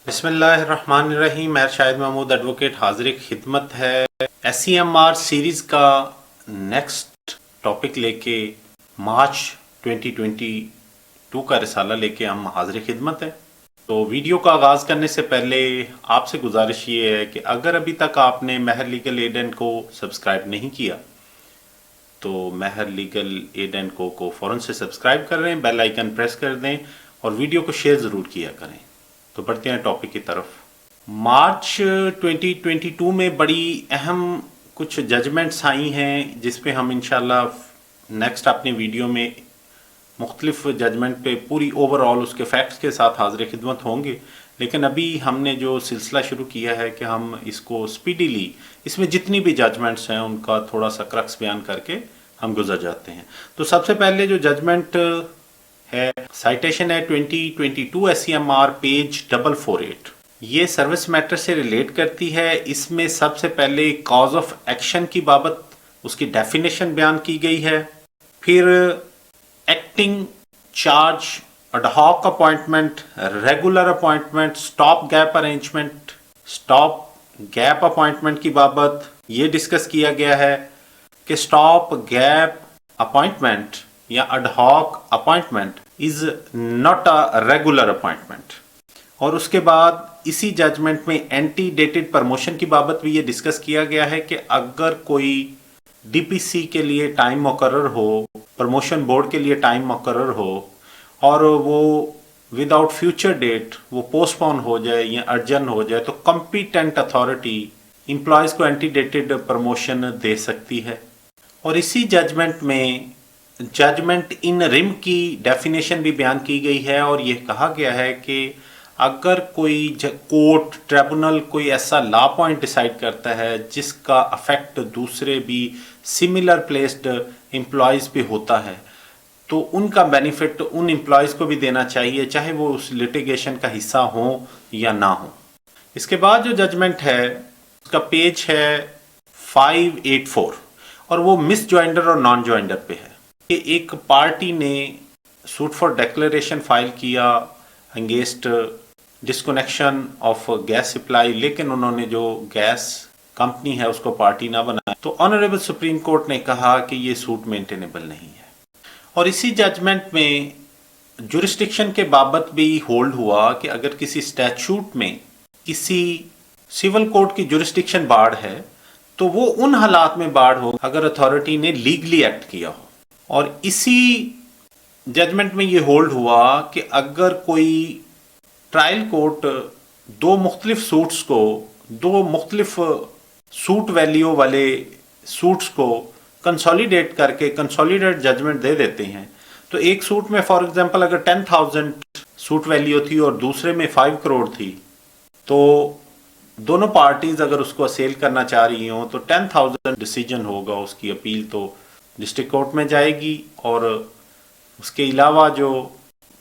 بسم اللہ الرحمن الرحیم. میں شاہد محمود ایڈوکیٹ حاضر خدمت ہے. SEMR سیریز کا نیکسٹ ٹاپک لے کے مارچ 2022 کا رسالہ لے کے ہم حاضر خدمت ہیں. تو ویڈیو کا آغاز کرنے سے پہلے آپ سے گزارش یہ ہے کہ اگر ابھی تک آپ نے مہر لیگل ایڈ اینڈ کو سبسکرائب نہیں کیا تو مہر لیگل ایڈ اینڈ کو فوراً سے سبسکرائب کر رہے ہیں، بیل آئیکن پریس کر دیں اور ویڈیو کو شیئر ضرور کیا کریں. تو بڑھتے ہیں ٹاپک کی طرف. مارچ 2022 میں بڑی اہم کچھ ججمنٹس آئی ہیں جس پہ ہم انشاءاللہ نیکسٹ اپنی ویڈیو میں مختلف ججمنٹ پہ پوری اوور آل اس کے فیکٹس کے ساتھ حاضر خدمت ہوں گے. لیکن ابھی ہم نے جو سلسلہ شروع کیا ہے کہ ہم اس کو سپیڈیلی اس میں جتنی بھی ججمنٹس ہیں ان کا تھوڑا سا کرکس بیان کر کے ہم گزر جاتے ہیں. تو سب سے پہلے جو ججمنٹ ہے سائٹیشن ہے 2022 SEMR پیج 448. یہ سروس میٹر سے ریلیٹ کرتی ہے. اس میں سب سے پہلے کاز آف ایکشن کی بابت اس کی ڈیفینیشن بیان کی گئی ہے. پھر acting charge, ad hoc appointment, regular appointment, stop gap arrangement, stop gap appointment کی بابت یہ ڈسکس کیا گیا ہے کہ اسٹاپ گیپ اپوائنٹمنٹ یا ad hoc appointment is not a regular appointment. اور اس کے بعد اسی ججمنٹ میں اینٹی ڈیٹڈ پرموشن کی بابت بھی یہ ڈسکس کیا گیا ہے کہ اگر کوئی DPC کے لیے ٹائم مقرر ہو، پرموشن بورڈ کے لیے ٹائم مقرر ہو اور وہ ود آؤٹ فیوچر ڈیٹ وہ پوسٹ پون ہو جائے یا ارجن ہو جائے تو کمپیٹنٹ اتھارٹی امپلائیز کو اینٹی ڈیٹڈ پرموشن دے سکتی ہے. اور اسی ججمنٹ میں ججمنٹ ان رم کی ڈیفینیشن بھی بیان کی گئی ہے اور یہ کہا گیا ہے کہ اگر کوئی کورٹ ٹریبونل کوئی ایسا لا پوائنٹ ڈیسائیڈ کرتا ہے جس کا افیکٹ دوسرے بھی سملر پلیسڈ امپلائیز پہ ہوتا ہے تو ان کا بینیفٹ ان امپلائیز کو بھی دینا چاہیے چاہے وہ اس لٹیگیشن کا حصہ ہوں یا نہ ہوں. اس کے بعد جو ججمنٹ ہے اس کا پیج ہے 584 اور وہ مس جوائنڈر اور نان جوائنڈر پہ ہے. کہ ایک پارٹی نے سوٹ فار ڈیکلیریشن فائل کیا انگیسٹ ڈسکنیکشن آف گیس سپلائی، لیکن انہوں نے جو گیس کمپنی ہے اس کو پارٹی نہ بنایا تو آنریبل سپریم کورٹ نے کہا کہ یہ سوٹ مینٹینیبل نہیں ہے. اور اسی ججمنٹ میں جورسڈکشن کے بابت بھی ہولڈ ہوا کہ اگر کسی اسٹیچوٹ میں کسی سول کوڈ کی جورسڈکشن بارڈ ہے تو وہ ان حالات میں بارڈ ہو اگر اتھارٹی نے لیگلی ایکٹ کیا ہو. اور اسی ججمنٹ میں یہ ہولڈ ہوا کہ اگر کوئی ٹرائل کورٹ دو مختلف سوٹس کو دو مختلف سوٹ ویلیو والے سوٹس کو کنسولیڈیٹ کر کے کنسولیڈیٹ ججمنٹ دے دیتے ہیں تو ایک سوٹ میں فار ایگزامپل اگر 10,000 سوٹ ویلیو تھی اور دوسرے میں 5 کروڑ تھی تو دونوں پارٹیز اگر اس کو اسیل کرنا چاہ رہی ہوں تو 10,000 ڈیسیجن ہوگا، اس کی اپیل تو ڈسٹرکٹ کورٹ میں جائے گی اور اس کے علاوہ جو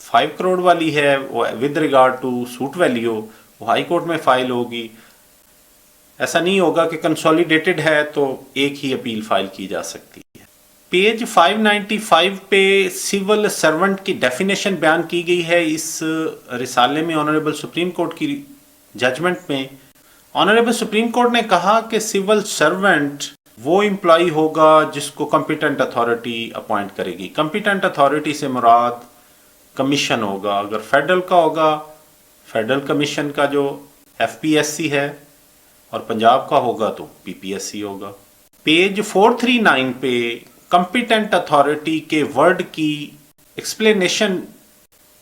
5 کروڑ والی ہے وہ with regard to suit value وہ ہائی کورٹ میں فائل ہوگی. ایسا نہیں ہوگا کہ کنسولیڈیٹڈ ہے تو ایک ہی اپیل فائل کی جا سکتی ہے. پیج 595 پہ سول سرونٹ کی ڈیفینیشن بیان کی گئی ہے. اس رسالے میں آنریبل سپریم کورٹ کی ججمنٹ میں آنریبل سپریم کورٹ نے کہا کہ سول سرونٹ وہ امپلائی ہوگا جس کو کمپیٹنٹ اتھارٹی اپوائنٹ کرے گی. کمپیٹنٹ اتھارٹی سے مراد کمیشن ہوگا، اگر فیڈرل کا ہوگا فیڈرل کمیشن کا جو FPSC ہے اور پنجاب کا ہوگا تو PPSC ہوگا. پیج 439 پہ کمپیٹنٹ اتھارٹی کے ورڈ کی ایکسپلینیشن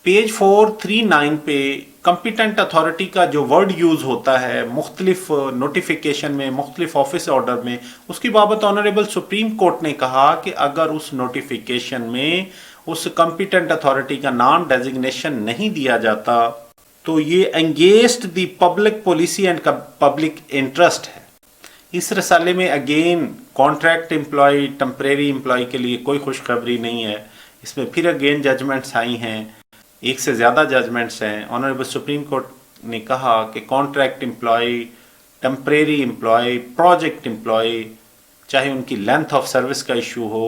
پیج 439 پہ کمپیٹنٹ اتھارٹی کا جو ورڈ یوز ہوتا ہے مختلف نوٹیفیکیشن میں مختلف آفس آرڈر میں اس کی بابت آنریبل سپریم کورٹ نے کہا کہ اگر اس نوٹیفیکیشن میں اس کمپیٹنٹ اتھارٹی کا نام ڈیزگنیشن نہیں دیا جاتا تو یہ against the public policy and public interest ہے. اس رسالے میں again contract employee temporary employee کے لیے کوئی خوشخبری نہیں ہے. اس میں پھر اگین ججمنٹس آئی ہیں، ایک سے زیادہ ججمنٹس ہیں. آنریبل سپریم کورٹ نے کہا کہ contract employee, temporary employee, project employee, چاہے ان کی لینتھ آف سروس کا ایشو ہو،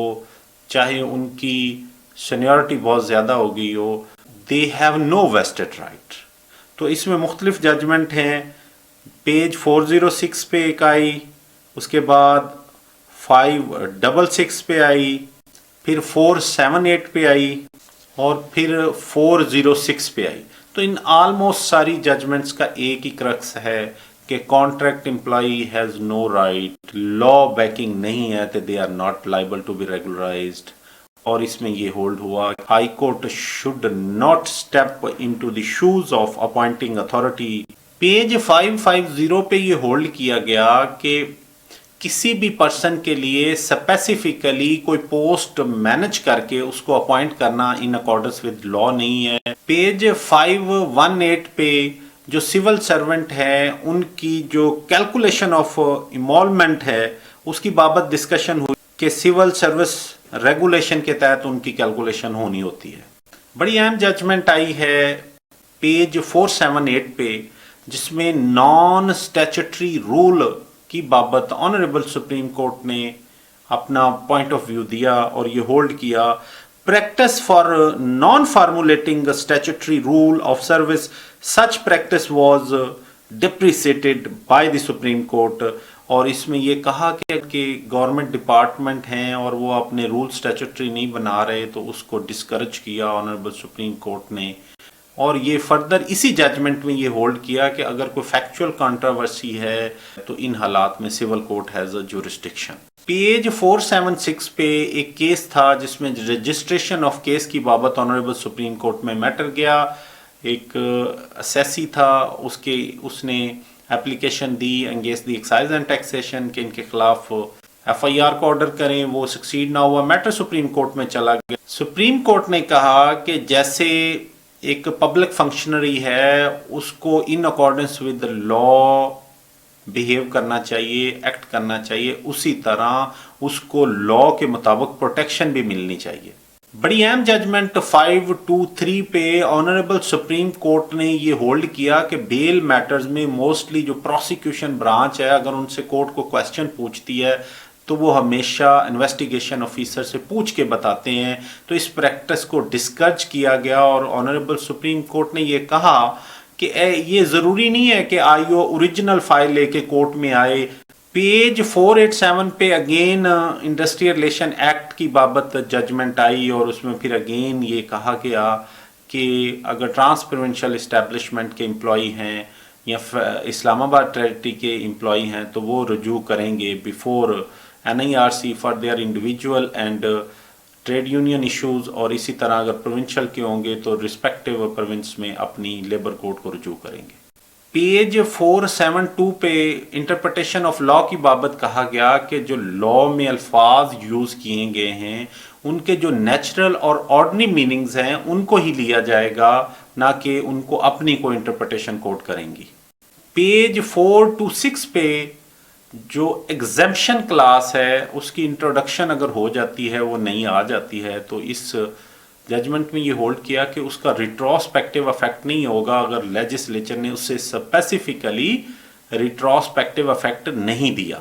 چاہے ان کی سینیورٹی بہت زیادہ ہو گئی ہو، they have no vested right. تو اس میں مختلف ججمنٹ ہیں. پیج 406 پہ ایک آئی، اس کے بعد 566 پہ آئی، پھر 478 پہ آئی اور پھر 406 پہ آئی. تو ان آلموسٹ ساری ججمنٹس کا ایک ہی کرکس ہے کہ contract employee has no right, law backing نہیں ہے تو they are not liable to be regularized. اور اس میں یہ ہولڈ ہوا High Court should not step into the shoes of appointing authority. Page 550 پہ یہ ہولڈ کیا گیا کہ کسی بھی پرسن کے لیے اسپیسیفکلی کوئی پوسٹ مینج کر کے اس کو اپوائنٹ کرنا ان اکارڈنس ود لا نہیں ہے. پیج 518 پہ جو سول سرونٹ ہے ان کی جو کیلکولیشن آف ایمولمنٹ ہے اس کی بابت ڈسکشن ہوئی کہ سول سروس ریگولیشن کے تحت ان کی کیلکولیشن ہونی ہوتی ہے. بڑی اہم ججمنٹ آئی ہے پیج 478 پہ جس میں نان اسٹیچوٹری رول کی بابت آنریبل سپریم کورٹ نے اپنا پوائنٹ آف ویو دیا اور یہ ہولڈ کیا practice for non formulating statutory rule of service such practice was deprecated by the Supreme Court. اور اس میں یہ کہا کہ گورنمنٹ ڈپارٹمنٹ ہیں اور وہ اپنے رول اسٹیچوٹری نہیں بنا رہے تو اس کو ڈسکریج کیا آنریبل سپریم کورٹ نے. اور یہ فردر اسی ججمنٹ میں یہ ہولڈ کیا کہ اگر کوئی فیکچوئل کنٹروورسی ہے تو ان حالات میں civil court has a jurisdiction. Page 476 پہ ایک کیس تھا جس میں رجسٹریشن آف کیس کی بابت آنریبل سپریم کورٹ میں میٹر گیا. ایک اسیسی تھا، اس نے اپلیکیشن دی انگیس دی ایکسائز اینڈ ٹیکسیشن کہ ان کے خلاف ایف آئی آر کو آرڈر کریں، وہ سکسیڈ نہ ہوا، میٹر سپریم کورٹ میں چلا گیا. سپریم کورٹ نے کہا کہ جیسے ایک پبلک فنکشنری ہے اس کو in accordance with law behave کرنا چاہیے، ایکٹ کرنا چاہیے، اسی طرح اس کو لا کے مطابق پروٹیکشن بھی ملنی چاہیے. بڑی اہم ججمنٹ 523 پہ آنریبل سپریم کورٹ نے یہ ہولڈ کیا کہ بیل میٹرز میں موسٹلی جو پروسیکیوشن برانچ ہے اگر ان سے کورٹ کو کویسچن پوچھتی ہے تو وہ ہمیشہ انویسٹیگیشن آفیسر سے پوچھ کے بتاتے ہیں. تو اس پریکٹس کو ڈسکریج کیا گیا اور آنریبل سپریم کورٹ نے یہ کہا کہ یہ ضروری نہیں ہے کہ آئی او اوریجنل فائل لے کے کورٹ میں آئے. پیج 487 پہ اگین انڈسٹریل ریلیشن ایکٹ کی بابت ججمنٹ آئی اور اس میں پھر اگین یہ کہا گیا کہ اگر ٹرانس پروونشل اسٹیبلشمنٹ کے امپلائی ہیں یا اسلام آباد ٹیریٹری کے امپلائی ہیں تو وہ رجوع کریں گے before NIRC for their individual and trade union issues, اور اسی طرح اگر پروونشل کے ہوں گے تو رسپیکٹیو پروونس میں اپنی لیبر کورٹ کو رجوع کریں گے. پیج 472 پہ انٹرپریٹیشن آف لا کی بابت کہا گیا کہ جو لا میں الفاظ یوز کیے گئے ہیں ان کے جو نیچرل اور آرڈنری میننگز ہیں ان کو ہی لیا جائے گا، نہ کہ ان کو اپنی کوئی انٹرپریٹیشن کوٹ کریں گی. پیج 426 پہ جو ایگزمپشن کلاس ہے اس کی انٹروڈکشن اگر ہو جاتی ہے وہ نہیں آ جاتی ہے تو اس ججمنٹ میں یہ ہولڈ کیا کہ اس کا ریٹروسپیکٹیو افیکٹ نہیں ہوگا اگر لیجسلیچر نے اسے اسپیسیفکلی ریٹروسپیکٹیو افیکٹ نہیں دیا.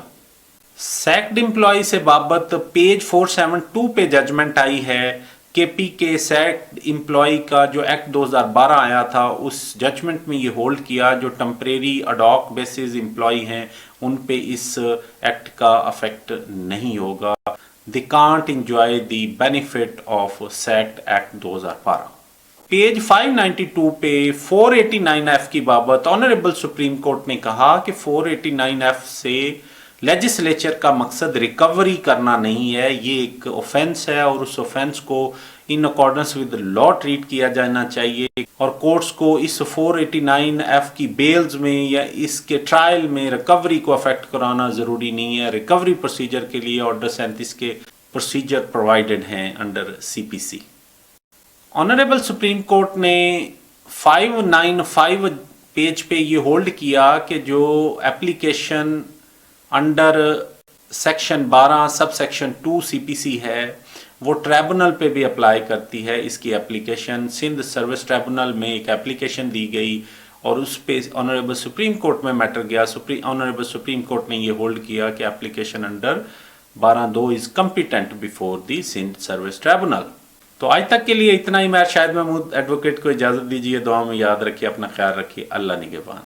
سیکڈ امپلائی سے بابت پیج 472 پہ ججمنٹ آئی ہے کہ پی کے سیکڈ امپلائی کا جو ایکٹ 2012 آیا تھا اس ججمنٹ میں یہ ہولڈ کیا جو ٹمپریری اڈاک بیسز امپلائی ہیں ان پہ اس ایکٹ کا افیکٹ نہیں ہوگا. They can't enjoy the benefit of SACT Act 2012. Page 592 پہ 489F کی بابت آنریبل سپریم کورٹ نے کہا کہ 489F سے لیجسلیچر کا مقصد ریکوری کرنا نہیں ہے، یہ ایک اوفینس ہے اور اس اوفینس کو in accordance with law treat کیا جانا چاہیے اور کورٹس کو اس 489F کی بیلز میں یا اس کے ٹرائل میں ریکوری کو افیکٹ کرانا ضروری نہیں ہے. ریکوری پروسیجر کے لیے آرڈر 37 کے پروسیجر پرووائڈڈ ہیں under CPC. Honourable Supreme court نے 595 پیج پہ یہ ہولڈ کیا کہ جو application under section 12 sub section 2 CPC ہے وہ ٹریبونل پہ بھی اپلائی کرتی ہے. اس کی اپلیکیشن سندھ سروس ٹریبونل میں ایک اپلیکیشن دی گئی اور اس پہ آنریبل سپریم کورٹ میں میٹر گیا. آنریبل سپریم کورٹ نے یہ ہولڈ کیا کہ application under 12(2) is competent before the Sindh service tribunal. تو آج تک کے لیے اتنا ہی. میں شاہد محمود ایڈوکیٹ کو اجازت دیجیے. دعا میں یاد رکھیے، اپنا خیال رکھیے. اللہ نگہبان.